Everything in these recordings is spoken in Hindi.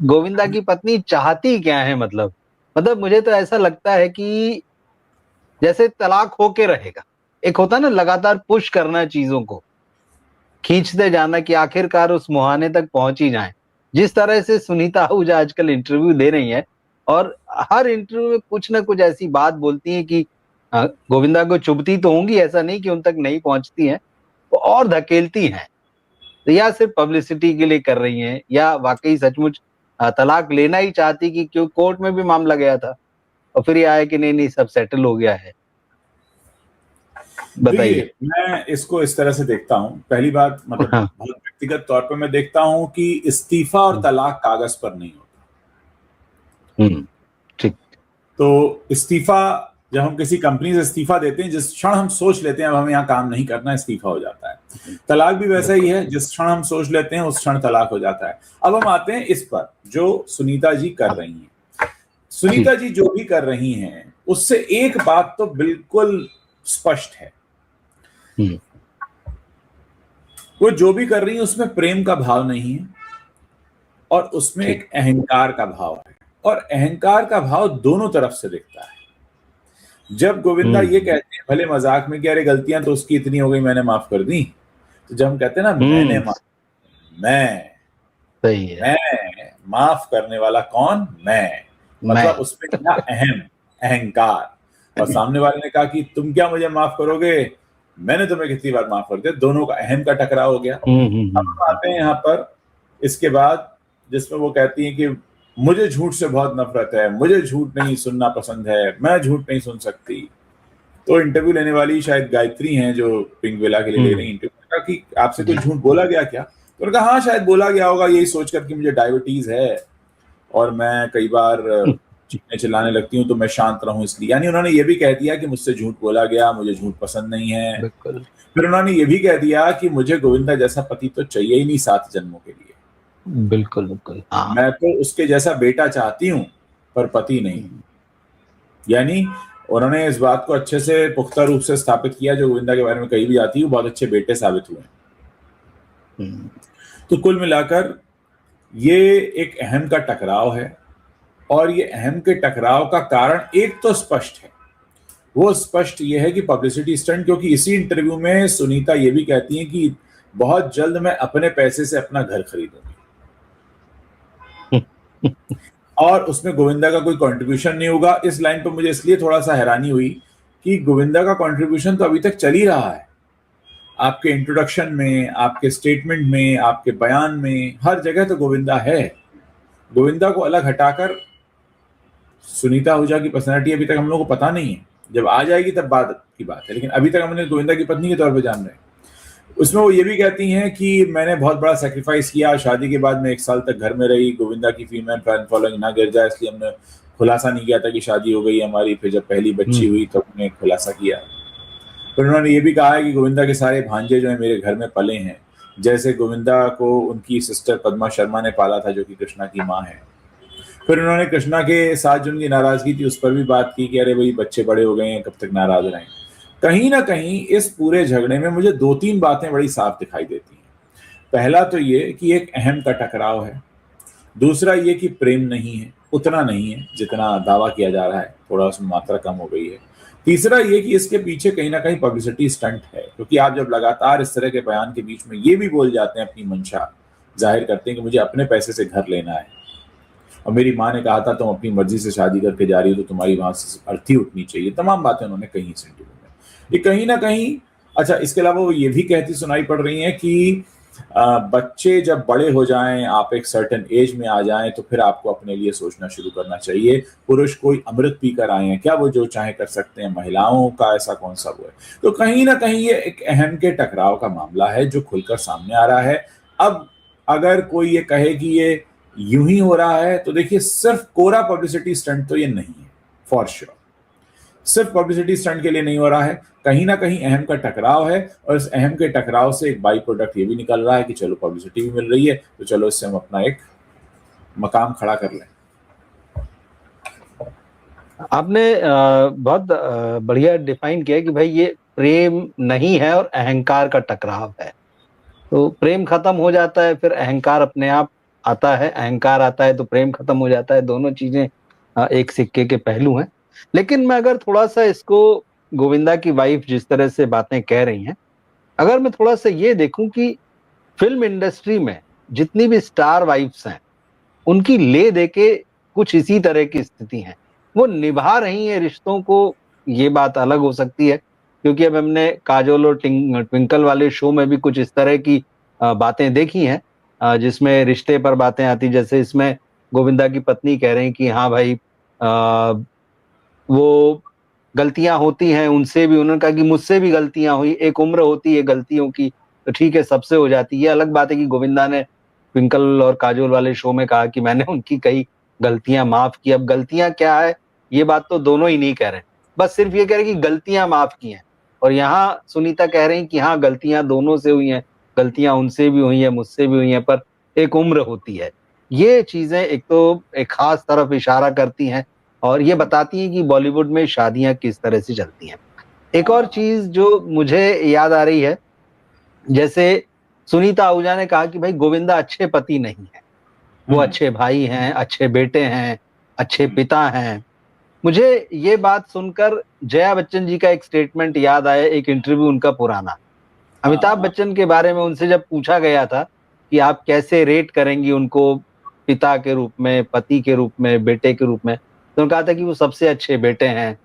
गोविंदा की पत्नी चाहती क्या है, मतलब मुझे तो ऐसा लगता है कि जैसे तलाक होके रहेगा। एक होता है ना लगातार पुश करना चीजों को, खींचते जाना कि आखिरकार उस मुहाने तक पहुंच ही जाए। जिस तरह से सुनीता आहूजा आजकल इंटरव्यू दे रही है, और हर इंटरव्यू में कुछ ना कुछ ऐसी बात बोलती है कि गोविंदा को चुभती तो होंगी, ऐसा नहीं कि उन तक नहीं पहुंचती हैं, वो और धकेलती हैं। तो या सिर्फ पब्लिसिटी के लिए कर रही हैं, या वाकई सचमुच तलाक लेना ही चाहती, कि क्यों कोर्ट में भी मामला गया था और फिर ये आया कि नहीं नहीं सब सेटल हो गया है। बताइए। देखिए, मैं इसको इस तरह से देखता हूं। पहली बात, मतलब हाँ। बहुत व्यक्तिगत तौर पर मैं देखता हूं कि इस्तीफा और तलाक कागज पर नहीं होता। ठीक। तो इस्तीफा, जब हम किसी कंपनी से इस्तीफा देते हैं, जिस क्षण हम सोच लेते हैं अब हमें यहाँ काम नहीं करना, इस्तीफा हो जाता है। तलाक भी वैसा ही है, जिस क्षण हम सोच लेते हैं उस क्षण तलाक हो जाता है। अब हम आते हैं इस पर जो सुनीता जी कर रही हैं। सुनीता जी जो भी कर रही हैं उससे एक बात तो बिल्कुल स्पष्ट है, वो जो भी कर रही है उसमें प्रेम का भाव नहीं है, और उसमें एक अहंकार का भाव है, और अहंकार का भाव दोनों तरफ से दिखता है। जब गोविंदा ये कहते हैं भले मजाक में कि अरे गलतियां तो उसकी इतनी हो गई मैंने माफ कर दी, तो जब हम कहते हैं ना मैंने माफ, सही है। मैं माफ करने वाला कौन, मैं, मतलब उसमें क्या अहंकार। और सामने वाले ने कहा कि तुम क्या मुझे माफ करोगे, मैंने तुम्हें कितनी बार माफ कर दिया, दोनों का अहम का टकराव हो गया। अब हम आते हैं यहाँ पर इसके बाद, जिसमें वो कहती हैं कि मुझे झूठ से बहुत नफरत है, मुझे झूठ नहीं सुनना पसंद है, मैं झूठ नहीं सुन सकती। तो इंटरव्यू लेने वाली शायद गायत्री हैं जो पिंक विला के लिए ले रही इंटरव्यू, कहा कि आपसे कोई झूठ बोला गया क्या? तो उन्होंने कहा हाँ शायद बोला गया होगा, यही सोचकर कि मुझे डायबिटीज है और मैं कई बार चीखने चिल्लाने लगती हूँ तो मैं शांत रहूं इसलिए। यानी उन्होंने ये भी कह दिया कि मुझसे झूठ बोला गया, मुझे झूठ पसंद नहीं है। फिर उन्होंने ये भी कह दिया कि मुझे गोविंदा जैसा पति तो चाहिए ही नहीं 7 जन्मों के लिए। बिल्कुल। मैं तो उसके जैसा बेटा चाहती हूँ पर पति नहीं। यानी उन्होंने इस बात को अच्छे से पुख्ता रूप से स्थापित किया, जो गोविंदा के बारे में कही भी जाती है बहुत अच्छे बेटे साबित हुए। तो कुल मिलाकर ये एक अहम का टकराव है, और ये अहम के टकराव का कारण एक तो स्पष्ट है। वो स्पष्ट ये है कि पब्लिसिटी स्टंट, क्योंकि इसी इंटरव्यू में सुनीता ये भी कहती हैं कि बहुत जल्द मैं अपने पैसे से अपना घर खरीदूंगी, और उसमें गोविंदा का कोई कंट्रीब्यूशन नहीं होगा। इस लाइन पर मुझे इसलिए थोड़ा सा हैरानी हुई कि गोविंदा का कंट्रीब्यूशन तो अभी तक चल ही रहा है। आपके इंट्रोडक्शन में, आपके स्टेटमेंट में, आपके बयान में, हर जगह तो गोविंदा है। गोविंदा को अलग हटाकर सुनीता आहूजा की पर्सनैलिटी अभी तक हम लोगों को पता नहीं है, जब आ जाएगी तब बात की बात है, लेकिन अभी तक हमने गोविंदा की पत्नी के तौर पे जान रहे हैं। उसमें वो ये भी कहती हैं कि मैंने बहुत बड़ा सेक्रीफाइस किया, शादी के बाद मैं 1 साल तक घर में रही, गोविंदा की फीमेल फैन फॉलोइंग ना गिर जाए इसलिए हमने खुलासा नहीं किया था कि शादी हो गई हमारी। फिर जब पहली बच्ची हुई तो हमने खुलासा किया। फिर उन्होंने ये भी कहा है कि गोविंदा के सारे भांजे जो है मेरे घर में पले हैं, जैसे गोविंदा को उनकी सिस्टर पद्मा शर्मा ने पाला था जो कि कृष्णा की माँ है। फिर उन्होंने कृष्णा के साथ जो उनकी नाराजगी थी उस पर भी बात की कि अरे भाई बच्चे बड़े हो गए हैं, कब तक नाराज रहें। कहीं ना कहीं इस पूरे झगड़े में मुझे 2-3 बातें बड़ी साफ दिखाई देती हैं। पहला तो ये कि एक अहम का टकराव है, दूसरा ये कि प्रेम नहीं है, उतना नहीं है जितना दावा किया जा रहा है, थोड़ा उसमें मात्रा कम हो गई है। तीसरा ये कि इसके पीछे कहीं ना कहीं पब्लिसिटी स्टंट है, क्योंकि आप जब लगातार इस तरह के बयान के बीच में ये भी बोल जाते हैं, अपनी मंशा जाहिर करते हैं कि मुझे अपने पैसे से घर लेना है, और मेरी माँ ने कहा था तुम अपनी मर्जी से शादी करके जा रही हो तो तुम्हारी वहां से अर्थी उठनी चाहिए, तमाम बातें उन्होंने कही इस इंटरव्यू में। ये कहीं ना कहीं, अच्छा इसके अलावा वो ये भी कहती सुनाई पड़ रही है कि बच्चे जब बड़े हो जाएं, आप एक सर्टेन एज में आ जाएं तो फिर आपको अपने लिए सोचना शुरू करना चाहिए। पुरुष कोई अमृत पीकर आए हैं क्या, वो जो चाहे कर सकते हैं, महिलाओं का ऐसा कौन सा वो है। तो कहीं ना कहीं ये एक अहम के टकराव का मामला है जो खुलकर सामने आ रहा है। अब अगर कोई ये कहे कि ये यूं ही हो रहा है तो देखिए, सिर्फ कोरा पब्लिसिटी स्टंट तो ये नहीं है, फॉर श्योर सिर्फ पब्लिसिटी स्टंट के लिए नहीं हो रहा है, कहीं ना कहीं अहम का टकराव है, और इस अहम के टकराव से एक बाई प्रोडक्ट ये भी निकल रहा है कि चलो पब्लिसिटी भी मिल रही है तो चलो इससे हम अपना एक मकाम खड़ा कर लें। आपने बहुत बढ़िया डिफाइन किया कि भाई ये प्रेम नहीं है और अहंकार का टकराव है। तो प्रेम खत्म हो जाता है, फिर अहंकार अपने आप आता है, अहंकार आता है तो प्रेम खत्म हो जाता है। दोनों चीजें एक सिक्के के पहलू हैं। लेकिन मैं अगर थोड़ा सा इसको, गोविंदा की वाइफ जिस तरह से बातें कह रही हैं, अगर मैं थोड़ा सा ये देखूं कि फिल्म इंडस्ट्री में जितनी भी स्टार वाइफ्स हैं, उनकी ले दे के कुछ इसी तरह की स्थिति है। वो निभा रही हैं रिश्तों को, ये बात अलग हो सकती है, क्योंकि अब हमने काजोल और ट्विंकल वाले शो में भी कुछ इस तरह की बातें देखी हैं, जिसमें रिश्ते पर बातें आती, जैसे इसमें गोविंदा की पत्नी कह रही कि हाँ भाई, वो गलतियां होती हैं उनसे भी, उन्होंने कहा कि मुझसे भी गलतियां हुई, एक उम्र होती है गलतियों की, तो ठीक है सबसे हो जाती है। ये अलग बात है कि गोविंदा ने ट्विंकल और काजोल वाले शो में कहा कि मैंने उनकी कई गलतियां माफ की। अब गलतियां क्या है, ये बात तो दोनों ही नहीं कह रहे, बस सिर्फ ये कह रहे कि गलतियां माफ की हैं। और यहाँ सुनीता कह रही कि हाँ गलतियां दोनों से हुई हैं, गलतियां उनसे भी हुई हैं, मुझसे भी हुई हैं, पर एक उम्र होती है। ये चीजें एक तो एक खास तरफ इशारा करती हैं और ये बताती हैं कि बॉलीवुड में शादियां किस तरह से चलती हैं। एक और चीज जो मुझे याद आ रही है, जैसे सुनीता आहूजा ने कहा कि भाई गोविंदा अच्छे पति नहीं है, वो अच्छे भाई हैं, अच्छे बेटे हैं, अच्छे पिता हैं। मुझे ये बात सुनकर जया बच्चन जी का एक स्टेटमेंट याद आया, एक इंटरव्यू उनका पुराना। अमिताभ बच्चन के बारे में उनसे जब पूछा गया था कि आप कैसे रेट करेंगी उनको, पिता के रूप में, पति के रूप में, बेटे के रूप में, तो उन्होंने कहा था कि वो सबसे अच्छे बेटे हैं,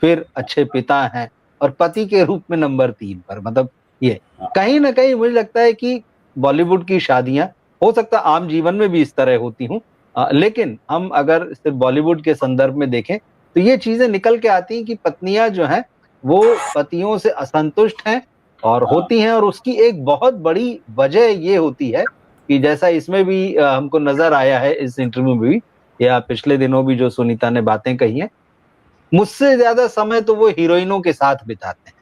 फिर अच्छे पिता हैं, और पति के रूप में नंबर 3 पर। मतलब ये कहीं ना कहीं मुझे लगता है कि बॉलीवुड की शादियां, हो सकता है आम जीवन में भी इस तरह होती हूँ, लेकिन हम अगर सिर्फ बॉलीवुड के संदर्भ में देखें तो ये चीजें निकल के आती हैं कि पत्नियां जो हैं वो पतियों से असंतुष्ट हैं और होती हैं, और उसकी एक बहुत बड़ी वजह ये होती है कि जैसा इसमें भी हमको नजर आया है इस इंटरव्यू में भी, या पिछले दिनों भी जो सुनीता ने बातें कही हैं, मुझसे ज्यादा समय तो वो हीरोइनों के साथ बिताते हैं।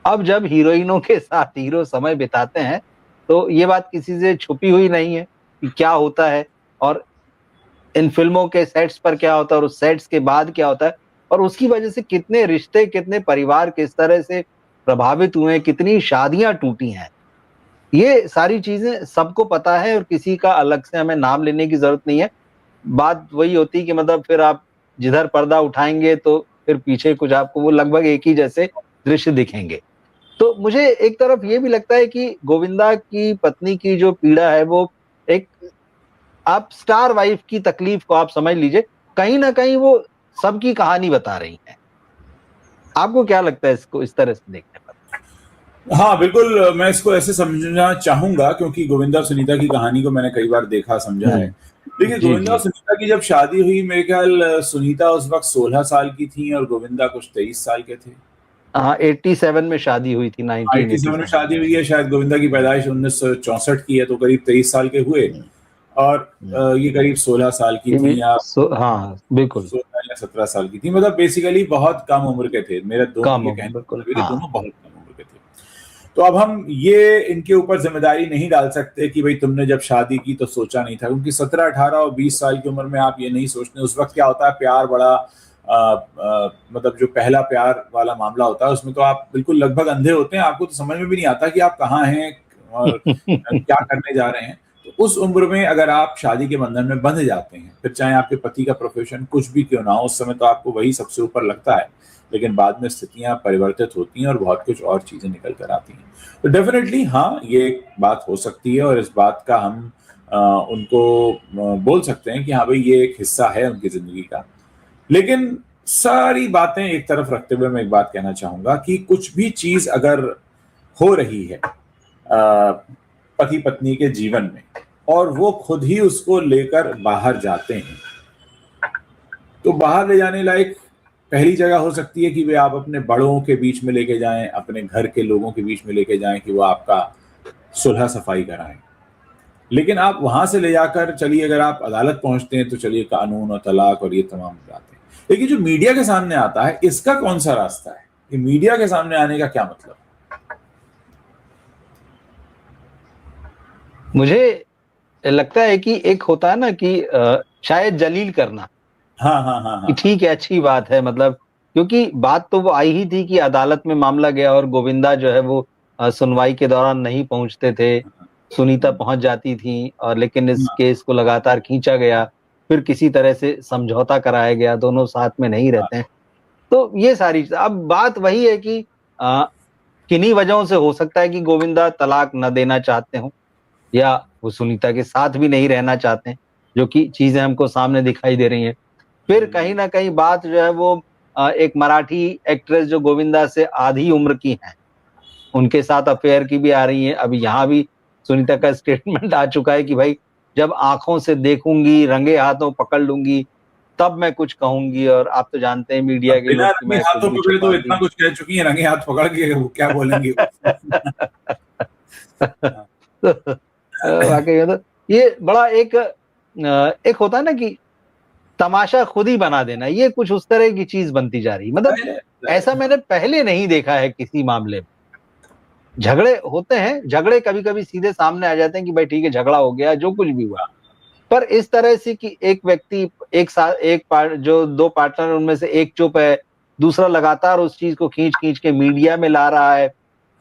अब जब हीरोइनों के साथ हीरो समय बिताते हैं तो ये बात किसी से छुपी हुई नहीं है कि क्या होता है, और इन फिल्मों के सेट्स पर क्या होता है और उस सेट्स के बाद क्या होता है, और उसकी वजह से कितने रिश्ते, कितने परिवार किस तरह से प्रभावित हुए हैं, कितनी शादियां टूटी हैं। ये सारी चीजें सबको पता है और किसी का अलग से हमें नाम लेने की जरूरत नहीं है। बात वही होती है कि मतलब फिर आप जिधर पर्दा उठाएंगे तो फिर पीछे कुछ आपको वो लगभग एक ही जैसे दृश्य दिखेंगे। तो मुझे एक तरफ ये भी लगता है कि गोविंदा की पत्नी की जो पीड़ा है वो एक, आप स्टार वाइफ की तकलीफ को आप समझ लीजिए, कहीं ना कहीं वो सबकी कहानी बता रही है। आपको क्या लगता है इसको इस तरह से देखने पर? हाँ बिल्कुल, मैं इसको ऐसे समझना चाहूंगा क्योंकि गोविंदा और सुनीता की कहानी को मैंने कई बार देखा समझा है। देखिए जी गोविंदा जी। और सुनीता की जब शादी हुई, मेरे ख्याल सुनीता उस वक्त 16 साल की थी और गोविंदा कुछ 23 साल के थे। हाँ 87 में शादी हुई थी, 87 में 1987। शादी हुई है, शायद गोविंदा की पैदाइश 1964 की है, तो करीब 23 साल के हुए। और ये करीब 16 साल की थी, या हाँ बिल्कुल। 16 या 17 साल की थी, मतलब बेसिकली बहुत कम उम्र के थे। मेरा दोनों कम ये हो कहने बिल्कुल, मेरे हाँ। दोनों बहुत कम उम्र के थे। तो अब हम ये इनके ऊपर जिम्मेदारी नहीं डाल सकते कि भाई तुमने जब शादी की तो सोचा नहीं था, क्योंकि 17, 18 और 20 साल की उम्र में आप ये नहीं सोचते। उस वक्त क्या होता है, प्यार बड़ा मतलब जो पहला प्यार वाला मामला होता है उसमें तो आप बिल्कुल लगभग अंधे होते हैं, आपको तो समझ में भी नहीं आता कि आप कहाँ हैं और क्या करने जा रहे हैं। तो उस उम्र में अगर आप शादी के बंधन में बंध जाते हैं, फिर चाहे आपके पति का प्रोफेशन कुछ भी क्यों ना हो, उस समय तो आपको वही सबसे ऊपर लगता है, लेकिन बाद में स्थितियां परिवर्तित होती हैं और बहुत कुछ और चीजें निकल कर आती हैं। तो डेफिनेटली हाँ, ये एक बात हो सकती है और इस बात का हम उनको बोल सकते हैं कि हाँ भाई ये एक हिस्सा है उनकी जिंदगी का। लेकिन सारी बातें एक तरफ रखते हुए मैं एक बात कहना चाहूंगा कि कुछ भी चीज अगर हो रही है पति पत्नी के जीवन में और वो खुद ही उसको लेकर बाहर जाते हैं, तो बाहर ले जाने लायक पहली जगह हो सकती है कि वे आप अपने बड़ों के बीच में लेके जाएं, अपने घर के लोगों के बीच में लेके जाएं कि वो आपका सुलह सफाई कराएं। लेकिन आप वहां से ले जाकर चलिए, अगर आप अदालत पहुंचते हैं तो चलिए कानून और तलाक और ये तमाम बातें। लेकिन जो मीडिया के सामने आता है, इसका कौन सा रास्ता है? ये मीडिया के सामने आने का क्या मतलब? मुझे लगता है कि एक होता है ना कि शायद जलील करना, हाँ हाँ हाँ कि हाँ ठीक है अच्छी बात है, मतलब क्योंकि बात तो वो आई ही थी कि अदालत में मामला गया और गोविंदा जो है वो सुनवाई के दौरान नहीं पहुंचते थे, सुनीता पहुंच जाती थी, और लेकिन इस केस को लगातार खींचा गया, फिर किसी तरह से समझौता कराया गया, दोनों साथ में नहीं रहते हैं। तो ये सारी अब बात वही है कि किन्हीं वजहों से हो सकता है कि गोविंदा तलाक न देना चाहते हों, या वो सुनीता के साथ भी नहीं रहना चाहते हैं, जो कि चीजें हमको सामने दिखाई दे रही हैं। फिर कहीं न कहीं बात जो है वो एक मराठी एक्ट्रेस जो गोविंदा से आधी उम्र की हैं, उनके साथ अफेयर की भी आ रही है। अभी यहाँ भी सुनीता का स्टेटमेंट आ चुका है कि भाई जब आँखों से देखूँगी, रंगे हाथों पकड़ लूँगी, तब मैं कुछ कहूँगी, और आप तो जानते हैं मीडिया के बिना लोग कि रंगे मैं कुछ हाथों भी पकड़े तो छुपाती इतना हूँ। कुछ कह चुकी हैं, रंगे हाथ पकड़ के वो क्या बोलेंगी वो। वाक़ई में तो ये बड़ा एक होता है ना कि तमाशा खुद ही बना देना, ये कुछ उस तरह की चीज़ बनती जा रही है। मतलब ऐसा मैंने पहले नहीं देखा है किसी मामले में। झगड़े होते हैं, झगड़े कभी-कभी सीधे सामने आ जाते हैं कि भाई ठीक है, झगड़ा हो गया, जो कुछ भी हुआ। पर इस तरह से कि एक व्यक्ति एक पार्ट जो 2 पार्टनर उनमें से एक चुप है, दूसरा लगातार उस चीज़ को खींच-खींच के मीडिया में ला रहा है।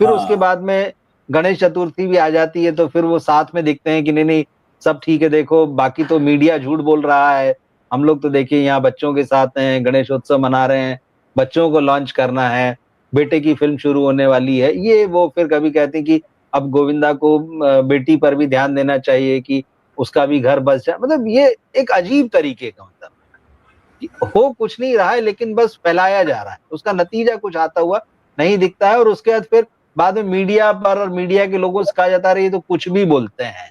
फिर उसके हाँ, बाद में गणेश चतुर्थी भी आ जाती है, तो फिर वो साथ में दिखते हैं कि नहीं-नहीं सब ठीक है, देखो बाकी तो मीडिया झूठ बोल रहा है। हम लोग तो देखिए यहाँ बच्चों के साथ हैं, गणेशोत्सव मना रहे हैं, बच्चों को लॉन्च करना है, बेटे की फ़िल्म शुरू होने वाली है। ये वो फिर कभी कहते हैं कि अब गोविंदा को बेटी पर भी ध्यान देना चाहिए कि उसका भी घर बस जाए। मतलब ये एक अजीब तरीके का मतलब कि हो कुछ नहीं रहा है, लेकिन बस फैलाया जा रहा है। उसका नतीजा कुछ आता हुआ नहीं दिखता है, और उसके बाद में मीडिया पर और मीडिया के लोगों से कहा जाता है, ये तो कुछ भी बोलते हैं।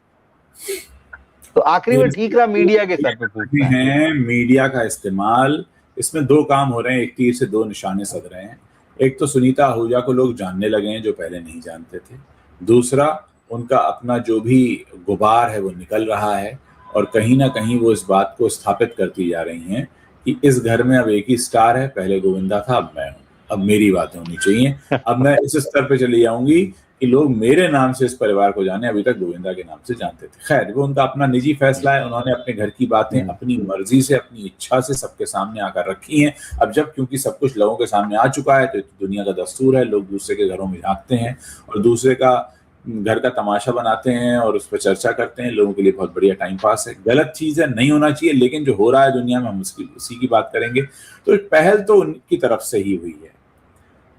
तो आखिरी ये में ठीकरा मीडिया के सर पे भी फूटता है। हैं मीडिया का इस्तेमाल। इसमें दो काम हो रहे हैं, एक तीर से दो निशाने सध रहे हैं। एक तो सुनीता आहूजा को लोग जानने लगे हैं जो पहले नहीं जानते थे। दूसरा, उनका अपना जो भी गुबार है वो निकल रहा है, और कहीं ना कहीं वो इस बात को स्थापित करती जा रही हैं कि इस घर में अब एक ही स्टार है, पहले गोविंदा था, अब मैं हूँ, अब मेरी बातें होनी चाहिए। अब मैं इस स्तर पे चली जाऊंगी कि लोग मेरे नाम से इस परिवार को जाने, अभी तक गोविंदा के नाम से जानते थे। खैर, वो उनका अपना निजी फैसला है, उन्होंने अपने घर की बातें हुँ, अपनी मर्जी से, अपनी इच्छा से सबके सामने आकर रखी हैं। अब जब क्योंकि सब कुछ लोगों के सामने आ चुका है, तो दुनिया का दस्तूर है, लोग दूसरे के घरों में झांकते हैं और दूसरे का घर का तमाशा बनाते हैं और उस पर चर्चा करते हैं। लोगों के लिए बहुत बढ़िया टाइम पास है। गलत चीज़ है, नहीं होना चाहिए, लेकिन जो हो रहा है दुनिया में हम उसी की बात करेंगे। तो पहल तो उनकी तरफ से ही हुई है।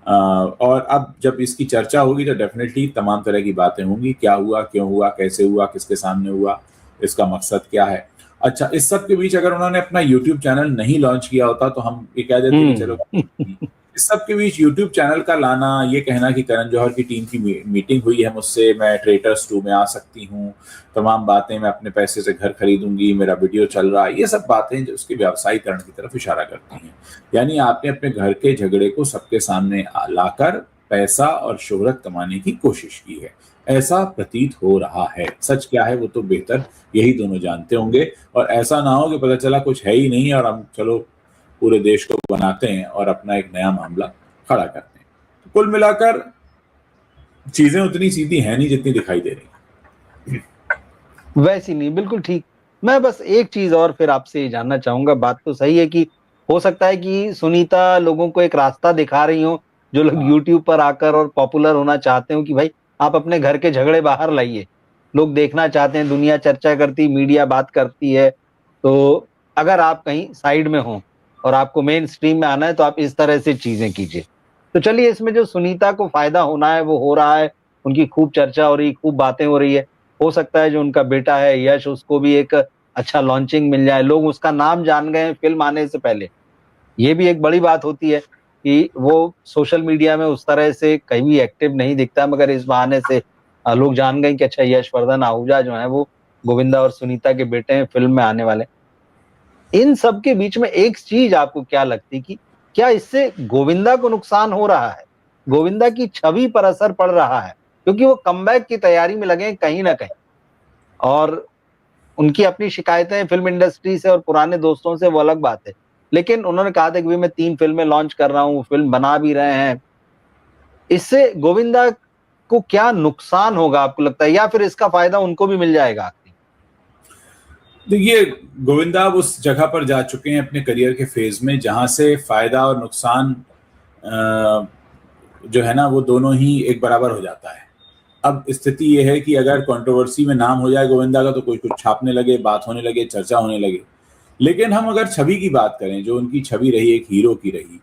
और अब जब इसकी चर्चा होगी तो डेफिनेटली तमाम तरह की बातें होंगी, क्या हुआ, क्यों हुआ, कैसे हुआ, किसके सामने हुआ, इसका मकसद क्या है। अच्छा, इस सब के बीच अगर उन्होंने अपना यूट्यूब चैनल नहीं लॉन्च किया होता तो हम ये कह देते कि चलो, हुँ। इस सब के बीच यूट्यूब चैनल का लाना, ये कहना कि करण जौहर की टीम की मीटिंग हुई है मुझसे, मैं ट्रेटर्स 2 में आ सकती हूँ, तमाम बातें, मैं अपने पैसे से घर खरीदूंगी, मेरा वीडियो चल रहा है, ये सब बातें जो उसके व्यावसायीकरण की तरफ इशारा करती हैं। यानी आपने अपने घर के झगड़े को सबके सामने लाकर पैसा और शोहरत कमाने की कोशिश की है, ऐसा प्रतीत हो रहा है। सच क्या है वो तो बेहतर यही दोनों जानते होंगे, और ऐसा ना हो कि पता चला कुछ है ही नहीं और हम चलो पूरे देश को बनाते हैं और अपना एक नया मामला खड़ा करते हैं। तो कुल मिलाकर चीजें उतनी सीधी है नहीं जितनी दिखाई दे रही। वैसी नहीं, बिल्कुल ठीक। मैं बस एक चीज़ और फिर आपसे ये जानना चाहूँगा, बात तो सही है कि हो सकता है कि सुनीता लोगों को एक रास्ता दिखा रही हों, जो लोग हाँ, यूट्यूब पर आकर और पॉपुलर होना चाहते हो कि भाई आप अपने घर के झगड़े बाहर लाइए। लोग देखना चाहते हैं, दुनिया चर्चा करती, मीडिया बात करती है। तो अगर आप कहीं साइड में हो और आपको मेन स्ट्रीम में आना है, तो आप इस तरह से चीज़ें कीजिए। तो चलिए, इसमें जो सुनीता को फ़ायदा होना है, वो हो रहा है। उनकी खूब चर्चा हो रही है, खूब बातें हो रही है। हो सकता है जो उनका बेटा है यश, उसको भी एक अच्छा लॉन्चिंग मिल जाए, लोग उसका नाम जान गए हैं फ़िल्म आने से पहले। ये भी एक बड़ी बात होती है कि वो सोशल मीडिया में उस तरह से कहीं भी एक्टिव नहीं दिखता, मगर इस बहाने से लोग जान गए कि अच्छा यशवर्धन आहूजा जो हैं वो गोविंदा और सुनीता के बेटे हैं, फ़िल्म में आने वाले हैं। इन सब के बीच में एक चीज़ आपको क्या लगती है कि क्या इससे गोविंदा को नुकसान हो रहा है? गोविंदा की छवि पर असर पड़ रहा है? क्योंकि वो कमबैक की तैयारी में लगे हैं कहीं न कहीं, और उनकी अपनी शिकायतें फ़िल्म इंडस्ट्री से और पुराने दोस्तों से वो अलग बात है। लेकिन उन्होंने कहा था कि भई मैं 3 फ़िल्में लॉन्च कर रहा हूँ, फ़िल्म बना भी रहे हैं। इससे गोविंदा को क्या नुकसान होगा आपको लगता है, या फिर इसका फ़ायदा उनको भी मिल जाएगा आखिरी? देखिए, गोविंदा अब उस जगह पर जा चुके हैं अपने करियर के फेज में जहां से फायदा और नुकसान जो है ना वो दोनों ही एक बराबर हो जाता है। अब स्थिति ये है कि अगर कंट्रोवर्सी में नाम हो जाए गोविंदा का तो कोई कुछ छापने लगे, बात होने लगे, चर्चा होने लगे। लेकिन हम अगर छवि की बात करें, जो उनकी छवि रही एक हीरो की रही,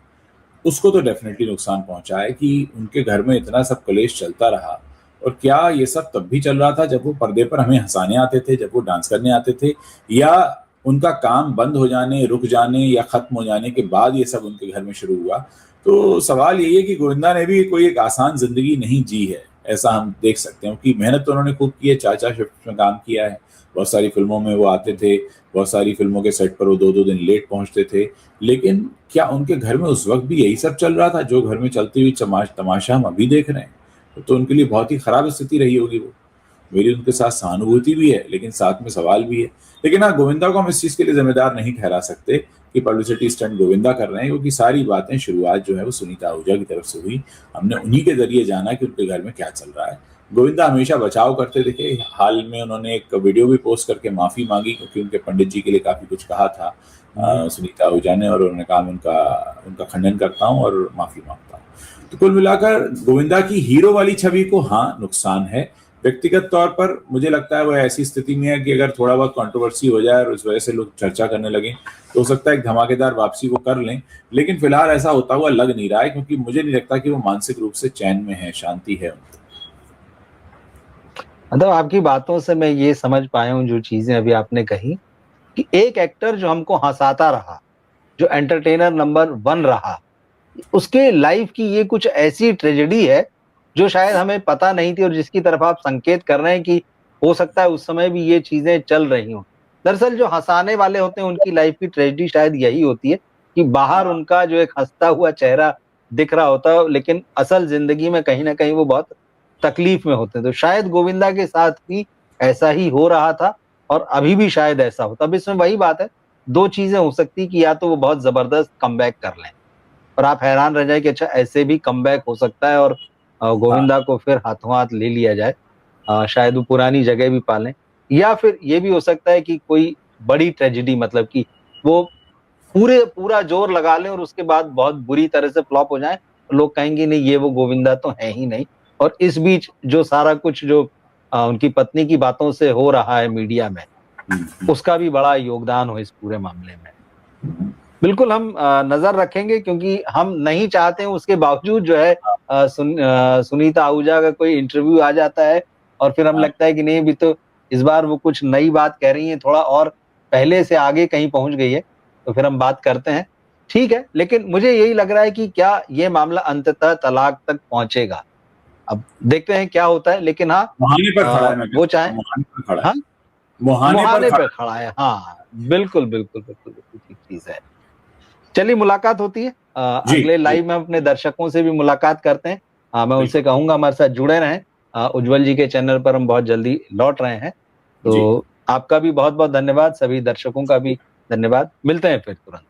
उसको तो डेफिनेटली नुकसान पहुंचा है कि उनके घर में इतना सब कलेश चलता रहा। और क्या ये सब तब भी चल रहा था जब वो पर्दे पर हमें हंसाने आते थे, जब वो डांस करने आते थे, या उनका काम बंद हो जाने, रुक जाने या खत्म हो जाने के बाद ये सब उनके घर में शुरू हुआ? तो सवाल यही है कि गोविंदा ने भी कोई एक आसान जिंदगी नहीं जी है, ऐसा हम देख सकते हैं। कि मेहनत तो उन्होंने खूब की है, 4-4 शिफ्ट में काम किया है, बहुत सारी फिल्मों में वो आते थे, बहुत सारी फिल्मों के सेट पर वो 2-2 दिन लेट पहुंचते थे। लेकिन क्या उनके घर में उस वक्त भी यही सब चल रहा था जो घर में चलती हुई तमाशा हम अभी देख रहे हैं? तो उनके लिए बहुत ही खराब स्थिति रही होगी वो। मेरी उनके साथ सहानुभूति भी है, लेकिन साथ में सवाल भी है। लेकिन हाँ, गोविंदा को हम इस चीज के लिए जिम्मेदार नहीं ठहरा सकते कि पब्लिसिटी स्टंट गोविंदा कर रहे हैं, क्योंकि सारी बातें शुरुआत जो है वो सुनीता आहूजा की तरफ से हुई। हमने उन्हीं के जरिए जाना कि उनके घर में क्या चल रहा है। गोविंदा हमेशा बचाव करते दिखे। हाल में उन्होंने एक वीडियो भी पोस्ट करके माफी मांगी, क्योंकि उनके पंडित जी के लिए काफी कुछ कहा था सुनीता आहूजा ने, और उन्होंने कहा उनका खंडन करता हूँ और माफी मांगता हूँ। तो कुल मिलाकर गोविंदा की हीरो वाली छवि को हाँ नुकसान है। व्यक्तिगत तौर पर मुझे लगता है वो ऐसी स्थिति में है कि अगर थोड़ा बहुत कंट्रोवर्सी हो जाए और उस वजह से लोग चर्चा करने लगे तो हो सकता है एक धमाकेदार वापसी वो कर लें। लेकिन फिलहाल ऐसा होता हुआ लग नहीं रहा है, क्योंकि मुझे नहीं लगता कि वो मानसिक रूप से चैन में है, शांति है उनको। मतलब आपकी बातों से मैं ये समझ पाया हूँ, जो चीजें अभी आपने कही, कि एक एक्टर जो हमको हंसाता रहा, जो एंटरटेनर नंबर 1 रहा, उसके लाइफ की ये कुछ ऐसी ट्रेजेडी है जो शायद हमें पता नहीं थी, और जिसकी तरफ आप संकेत कर रहे हैं कि हो सकता है उस समय भी ये चीजें चल रही हों। दरअसल जो हंसाने वाले होते हैं उनकी लाइफ की ट्रेजेडी शायद यही होती है कि बाहर उनका जो एक हंसता हुआ चेहरा दिख रहा होता है, लेकिन असल जिंदगी में कहीं ना कहीं वो बहुत तकलीफ में होते हैं। तो शायद गोविंदा के साथ भी ऐसा ही हो रहा था, और अभी भी शायद ऐसा होता। अब इसमें वही बात है, दो चीजें हो सकती कि या तो वो बहुत जबरदस्त कमबैक कर लें और आप हैरान रह जाए कि अच्छा ऐसे भी कमबैक हो सकता है, और गोविंदा को फिर हाथों हाथ ले लिया जाए, शायद वो पुरानी जगह भी पालें। या फिर ये भी हो सकता है कि कोई बड़ी ट्रेजेडी, मतलब कि वो पूरा जोर लगा लें और उसके बाद बहुत बुरी तरह से फ्लॉप हो जाए, लोग कहेंगे नहीं ये वो गोविंदा तो है ही नहीं। और इस बीच जो सारा कुछ जो उनकी पत्नी की बातों से हो रहा है मीडिया में, उसका भी बड़ा योगदान हो इस पूरे मामले में। बिल्कुल हम नजर रखेंगे, क्योंकि हम नहीं चाहते हैं, उसके बावजूद जो है सुनीता आहूजा का कोई इंटरव्यू आ जाता है और फिर हम लगता है कि नहीं भी तो इस बार वो कुछ नई बात कह रही है, थोड़ा और पहले से आगे कहीं पहुंच गई है, तो फिर हम बात करते हैं। ठीक है, लेकिन मुझे यही लग रहा है कि क्या ये मामला अंततः तलाक तक पहुंचेगा। अब देखते हैं क्या होता है, लेकिन हाँ मुहाने पर खड़ा है, मैं वो चाहे मुहाने पर खड़ा है। हाँ मुहाने पे खड़ा है। हाँ बिल्कुल बिल्कुल बिल्कुल बिल्कुल ठीक चीज है। चलिए मुलाकात होती है, जी अगले जी लाइव में अपने दर्शकों से भी मुलाकात करते हैं। मैं उनसे बिल्कुल कहूंगा हमारे साथ जुड़े रहें। उज्जवल जी के चैनल पर हम बहुत जल्दी लौट रहे हैं। जी। तो आपका भी बहुत बहुत धन्यवाद, सभी दर्शकों का भी धन्यवाद। मिलते हैं फिर तुरंत।